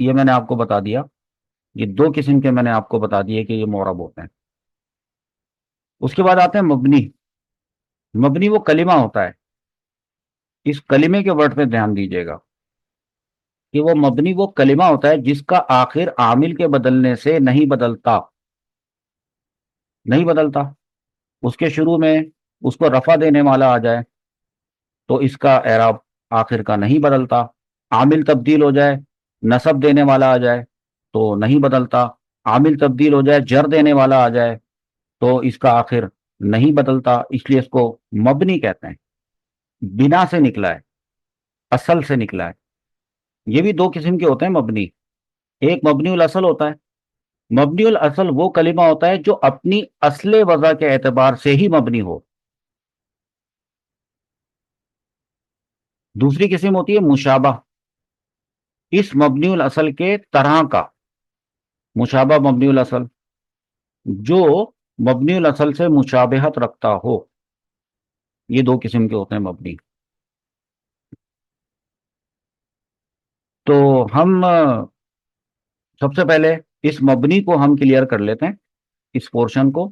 یہ میں نے آپ کو بتا دیا، یہ دو قسم کے میں نے آپ کو بتا دیے کہ یہ معرب ہوتے ہیں۔ اس کے بعد آتے ہیں مبنی۔ مبنی وہ کلمہ ہوتا ہے، اس کلمے کے ورڈ پہ دھیان دیجیے گا کہ وہ مبنی وہ کلمہ ہوتا ہے جس کا آخر عامل کے بدلنے سے نہیں بدلتا، نہیں بدلتا۔ اس کے شروع میں اس کو رفع دینے والا آ جائے تو اس کا اعراب آخر کا نہیں بدلتا، عامل تبدیل ہو جائے، نصب دینے والا آ جائے تو نہیں بدلتا، عامل تبدیل ہو جائے، جر دینے والا آ جائے تو اس کا آخر نہیں بدلتا، اس لیے اس کو مبنی کہتے ہیں۔ بنا سے نکلا ہے، اصل سے نکلا ہے۔ یہ بھی دو قسم کے ہوتے ہیں مبنی، ایک مبنی الاصل ہوتا ہے۔ مبنی الاصل وہ کلمہ ہوتا ہے جو اپنی اصل وضع کے اعتبار سے ہی مبنی ہو۔ دوسری قسم ہوتی ہے مشابہ، اس مبنی الاصل کے طرح کا مشابہ مبنی الاصل، جو مبنی الاصل سے مشابہت رکھتا ہو۔ یہ دو قسم کے ہوتے ہیں مبنی۔ تو ہم سب سے پہلے اس مبنی کو ہم کلیئر کر لیتے ہیں، اس پورشن کو،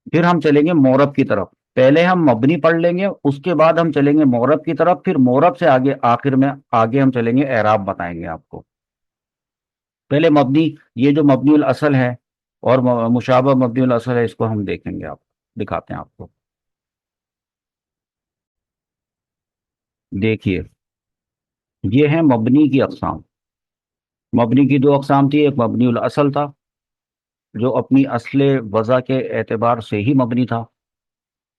پھر ہم چلیں گے مورب کی طرف۔ پہلے ہم مبنی پڑھ لیں گے، اس کے بعد ہم چلیں گے مورب کی طرف، پھر مورب سے آگے آخر میں آگے ہم چلیں گے اعراب بتائیں گے آپ کو۔ پہلے مبنی، یہ جو مبنی الاصل ہے اور مشابہ مبنی الاصل ہے، اس کو ہم دیکھیں گے، آپ دکھاتے ہیں آپ کو۔ دیکھیے، یہ ہے مبنی کی اقسام۔ مبنی کی دو اقسام تھی، ایک مبنی الاصل تھا جو اپنی اصل وضع کے اعتبار سے ہی مبنی تھا،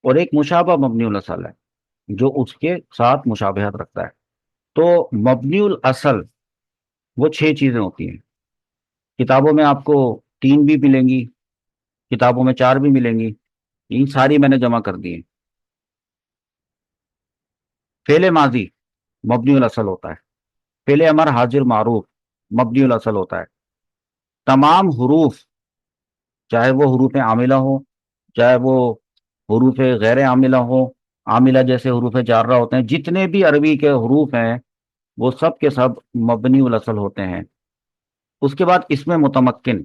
اور ایک مشابہ مبنی الاصل ہے جو اس کے ساتھ مشابہت رکھتا ہے۔ تو مبنی الاصل وہ 6 چیزیں ہوتی ہیں، کتابوں میں آپ کو 3 بھی ملیں گی، کتابوں میں 4 بھی ملیں گی، یہ ساری میں نے جمع کر دی ہیں۔ فعل ماضی مبنی الاصل ہوتا ہے، فعل امر حاضر معروف مبنی الاصل ہوتا ہے۔ تمام حروف، چاہے وہ حروف عاملہ ہوں، چاہے وہ حروف غیر عاملہ ہوں، عاملہ جیسے حروف جارہ ہوتے ہیں، جتنے بھی عربی کے حروف ہیں وہ سب کے سب مبنی الاصل ہوتے ہیں۔ اس کے بعد اس میں متمکن،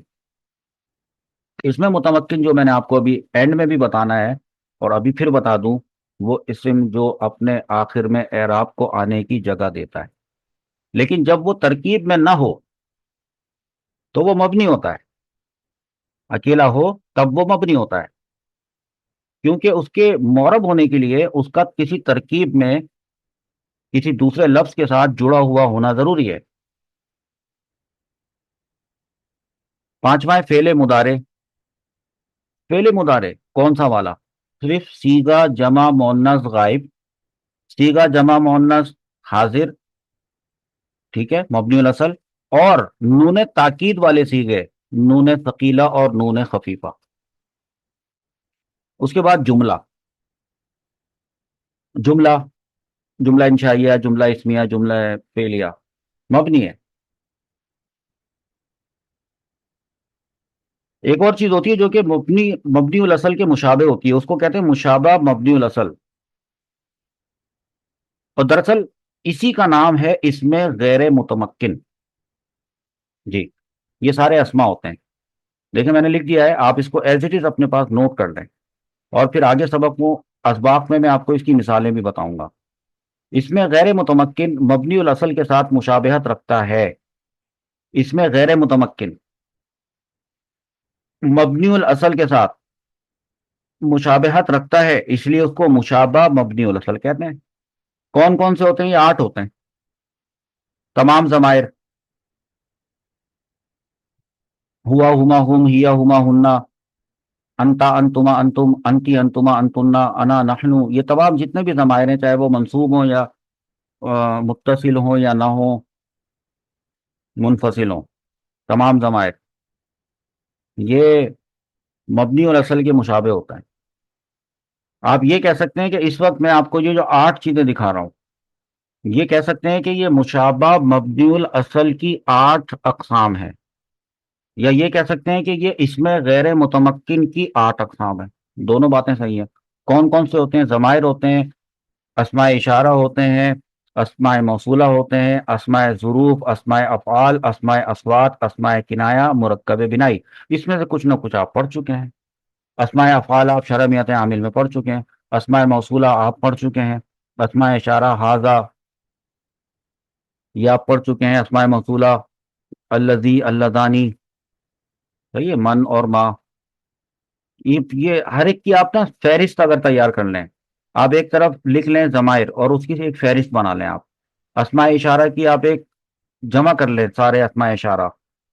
اس میں متمکن جو میں نے آپ کو ابھی اینڈ میں بھی بتانا ہے اور ابھی پھر بتا دوں، وہ اسم جو اپنے آخر میں اعراب کو آنے کی جگہ دیتا ہے، لیکن جب وہ ترکیب میں نہ ہو تو وہ مبنی ہوتا ہے، اکیلا ہو تب وہ مبنی ہوتا ہے، کیونکہ اس کے معرب ہونے کے لیے اس کا کسی ترکیب میں کسی دوسرے لفظ کے ساتھ جڑا ہوا ہونا ضروری ہے۔ پانچواں ہے فعل مضارع۔ فعل مضارع کون سا والا؟ صرف صیغہ جمع مؤنث غائب، صیغہ جمع مؤنث حاضر، ٹھیک ہے، مبنی الاصل، اور نون تاکید والے صیغے، نون ثقیلہ اور نون خفیفہ۔ اس کے بعد جملہ، جملہ جملہ انشائیہ، جملہ اسمیہ، جملہ فعلیہ مبنی ہے۔ ایک اور چیز ہوتی ہے جو کہ مبنی الاصل کے مشابہ ہوتی ہے، اس کو کہتے ہیں مشابہ مبنی الاصل، اور دراصل اسی کا نام ہے اس میں غیر متمکن۔ جی، یہ سارے اسما ہوتے ہیں، دیکھیں میں نے لکھ دیا ہے، آپ اس کو ایز اٹ از اپنے پاس نوٹ کر لیں، اور پھر آگے سبق کو اسباق میں آپ کو اس کی مثالیں بھی بتاؤں گا۔ اس میں غیر متمکن مبنی الاصل کے ساتھ مشابہت رکھتا ہے، اس میں غیر متمکن مبنی الاصل کے ساتھ مشابہت رکھتا ہے، اس لیے اس کو مشابہ مبنی الاصل کہتے ہیں۔ کون کون سے ہوتے ہیں؟ یہ 8 ہوتے ہیں۔ تمام ضمائر، ہوا ہما ہم، ہیا ہما ہننا، انتا انتما انتم، انتی انتما انتنا، انا نحنو، یہ تمام جتنے بھی ضمائر ہیں، چاہے وہ منصوب ہوں یا متصل ہوں یا نہ ہوں، منفصل ہوں، تمام ضمائر یہ مبنی اور اصل کے مشابہ ہوتا ہے۔ آپ یہ کہہ سکتے ہیں کہ اس وقت میں آپ کو یہ جو 8 چیزیں دکھا رہا ہوں، یہ کہہ سکتے ہیں کہ یہ مشابہ مبنی الاصل کی 8 اقسام ہیں، یا یہ کہہ سکتے ہیں کہ یہ اس میں غیر متمکن کی 8 اقسام ہیں۔ دونوں باتیں صحیح ہیں۔ کون کون سے ہوتے ہیں؟ ضمائر ہوتے ہیں، اسماء اشارہ ہوتے ہیں، اسماء موصولہ ہوتے ہیں، اسماء ظروف، اسماء افعال، اسماء اصوات، اسماء کنایہ، مرکب بنائی۔ اس میں سے کچھ نہ کچھ آپ پڑھ چکے ہیں۔ اسماء افعال آپ شرح میت عامل میں پڑھ چکے ہیں، اسماء موصولہ آپ پڑھ چکے ہیں، اسماء اشارہ ہاذا یہ آپ پڑھ چکے ہیں، اسماء موصولہ الذی، اللذانی، صحیح ہے، من اور ما، یہ ہر ایک کی آپ نا فہرست اگر تیار کر لیں، آپ ایک طرف لکھ لیں ضمائر اور اس کی ایک فہرست بنا لیں، آپ اسماء اشارہ کی آپ ایک جمع کر لیں، سارے اسماء اشارہ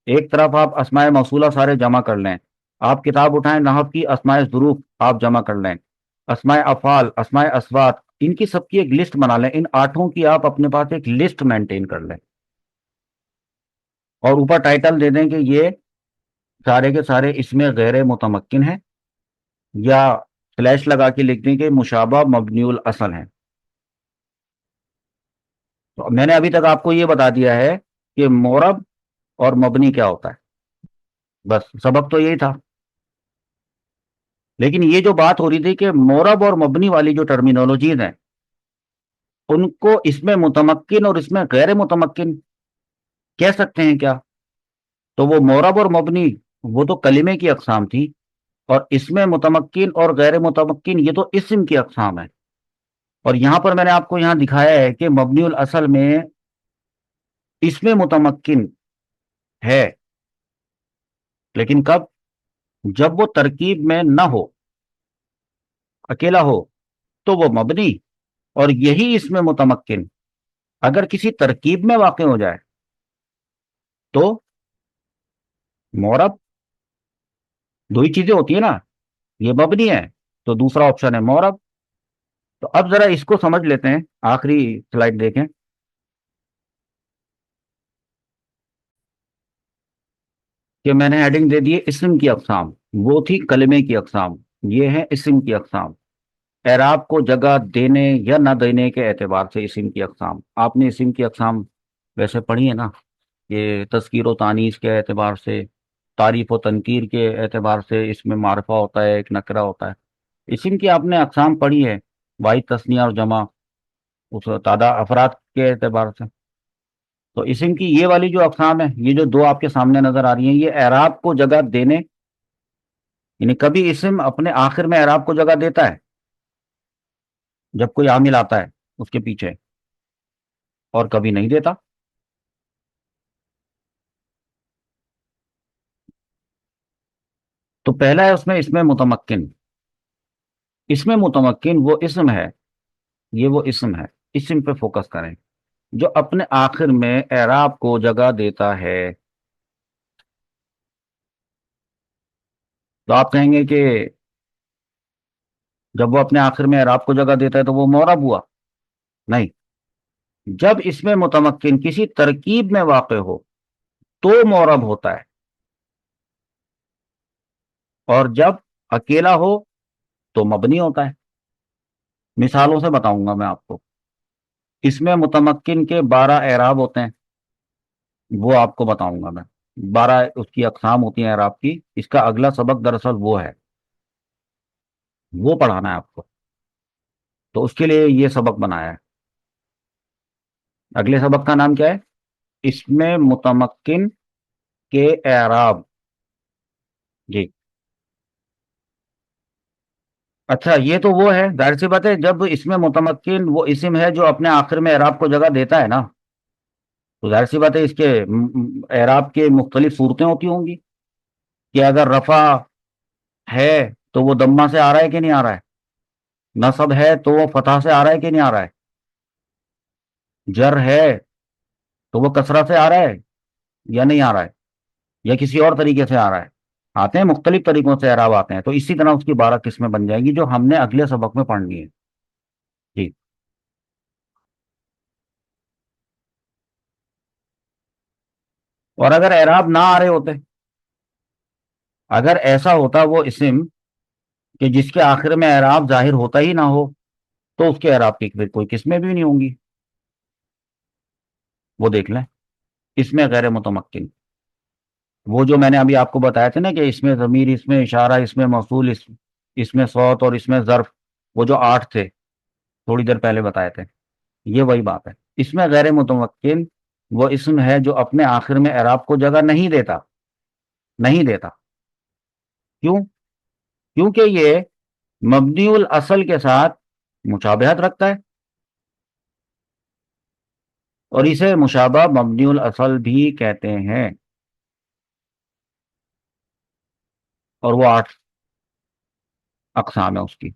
ایک طرف، آپ اسماء موصولہ سارے جمع کر لیں، آپ کتاب اٹھائیں نحو کی، اسماء ظروف آپ جمع کر لیں، اسماء افعال، اسماء اصوات، ان کی سب کی ایک لسٹ بنا لیں، ان آٹھوں کی آپ اپنے پاس ایک لسٹ مینٹین کر لیں، اور اوپر ٹائٹل دے دیں کہ یہ سارے کے سارے اس میں غیر متمکن ہیں، یا سلیش لگا کے لکھ دیں کہ مشابہ مبنی الاصل ہیں۔ تو میں نے ابھی تک آپ کو یہ بتا دیا ہے کہ مورب اور مبنی کیا ہوتا ہے، بس سبق تو یہی تھا۔ لیکن یہ جو بات ہو رہی تھی کہ مورب اور مبنی والی جو ٹرمینالوجیز ہیں، ان کو اس میں متمکن اور اس میں غیر متمکن کہہ سکتے ہیں کیا؟ تو وہ مورب اور مبنی وہ تو کلمے کی اقسام تھی، اور اس میں متمکن اور غیر متمکن یہ تو اسم کی اقسام ہے۔ اور یہاں پر میں نے آپ کو یہاں دکھایا ہے کہ مبنی الاصل میں اس میں متمکن ہے، لیکن کب؟ جب وہ ترکیب میں نہ ہو، اکیلا ہو تو وہ مبنی، اور یہی اس میں متمکن اگر کسی ترکیب میں واقع ہو جائے تو مورب۔ دو ہی چیزیں ہوتی ہیں نا، یہ مبنی ہے تو دوسرا آپشن ہے مورب۔ تو اب ذرا اس کو سمجھ لیتے ہیں، آخری سلائیڈ دیکھیں کہ میں نے ہیڈنگ دے دی اسم کی اقسام، وہ تھی کلمے کی اقسام، یہ ہے اسم کی اقسام، اعراب کو جگہ دینے یا نہ دینے کے اعتبار سے اسم کی اقسام۔ آپ نے اسم کی اقسام ویسے پڑھی ہے نا، یہ تذکیر و تانیث کے اعتبار سے، تعریف و تنکیر کے اعتبار سے اس میں معرفہ ہوتا ہے، ایک نکرہ ہوتا ہے۔ اسم کی آپ نے اقسام پڑھی ہے، واحد، تثنیہ اور جمع، اس تعداد افراد کے اعتبار سے۔ تو اسم کی یہ والی جو اقسام ہے، یہ جو دو آپ کے سامنے نظر آ رہی ہیں، یہ اعراب کو جگہ دینے، یعنی کبھی اسم اپنے آخر میں اعراب کو جگہ دیتا ہے جب کوئی عامل آتا ہے اس کے پیچھے، اور کبھی نہیں دیتا۔ تو پہلا ہے اس میں متمکن، اس میں متمکن وہ اسم ہے، یہ وہ اسم ہے، اسم پہ فوکس کریں جو اپنے آخر میں اعراب کو جگہ دیتا ہے۔ تو آپ کہیں گے کہ جب وہ اپنے آخر میں اعراب کو جگہ دیتا ہے تو وہ معرب ہوا؟ نہیں، جب اس میں متمکن کسی ترکیب میں واقع ہو تو معرب ہوتا ہے، اور جب اکیلا ہو تو مبنی ہوتا ہے۔ مثالوں سے بتاؤں گا میں آپ کو، اس میں متمکن کے 12 اعراب ہوتے ہیں، وہ آپ کو بتاؤں گا میں، 12 اس کی اقسام ہوتی ہیں اعراب کی۔ اس کا اگلا سبق دراصل وہ ہے، وہ پڑھانا ہے آپ کو، تو اس کے لیے یہ سبق بنایا ہے۔ اگلے سبق کا نام کیا ہے؟ اس میں متمکن کے اعراب، جی۔ اچھا، یہ تو وہ ہے، ظاہر سی بات ہے، جب اس میں متمکن وہ اسم ہے جو اپنے آخر میں اعراب کو جگہ دیتا ہے نا، تو ظاہر سی بات ہے اس کے اعراب کے مختلف صورتیں ہوتی ہوں گی، کہ اگر رفع ہے تو وہ دمہ سے آ رہا ہے کہ نہیں آ رہا ہے، نصب ہے تو وہ فتح سے آ رہا ہے کہ نہیں آ رہا ہے، جر ہے تو وہ کسرہ سے آ رہا ہے یا نہیں آ رہا ہے، یا کسی اور طریقے سے آ رہا ہے۔ آتے ہیں مختلف طریقوں سے اعراب آتے ہیں، تو اسی طرح اس کی 12 قسمیں بن جائیں گی جو ہم نے اگلے سبق میں پڑھنی ہے، جی۔ اور اگر اعراب نہ آ رہے ہوتے، اگر ایسا ہوتا وہ اسم کہ جس کے آخر میں اعراب ظاہر ہوتا ہی نہ ہو، تو اس کے اعراب کی پھر کوئی قسمیں بھی نہیں ہوں گی، وہ دیکھ لیں۔ اس میں غیر متمکن، وہ جو میں نے ابھی آپ کو بتایا تھا نا کہ اس میں ضمیر، اس میں اشارہ، اس میں موصول، اس میں صوت اور اس میں ظرف، وہ جو 8 تھے تھوڑی دیر پہلے بتائے تھے، یہ وہی بات ہے۔ اس میں غیر متمکن وہ اسم ہے جو اپنے آخر میں اعراب کو جگہ نہیں دیتا، نہیں دیتا۔ کیوں؟ کیونکہ یہ مبنی الاصل کے ساتھ مشابہت رکھتا ہے، اور اسے مشابہ مبنی الاصل بھی کہتے ہیں، اور وہ 8 اقسام ہے اس کی۔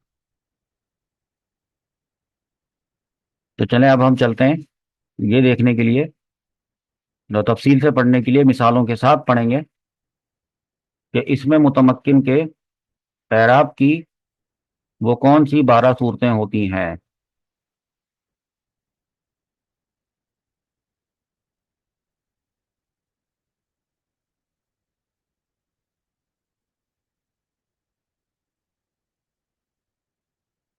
تو چلیں اب ہم چلتے ہیں یہ دیکھنے کے لیے، جو تفصیل سے پڑھنے کے لیے مثالوں کے ساتھ پڑھیں گے کہ اس میں متمکن کے اعراب کی وہ کون سی 12 صورتیں ہوتی ہیں۔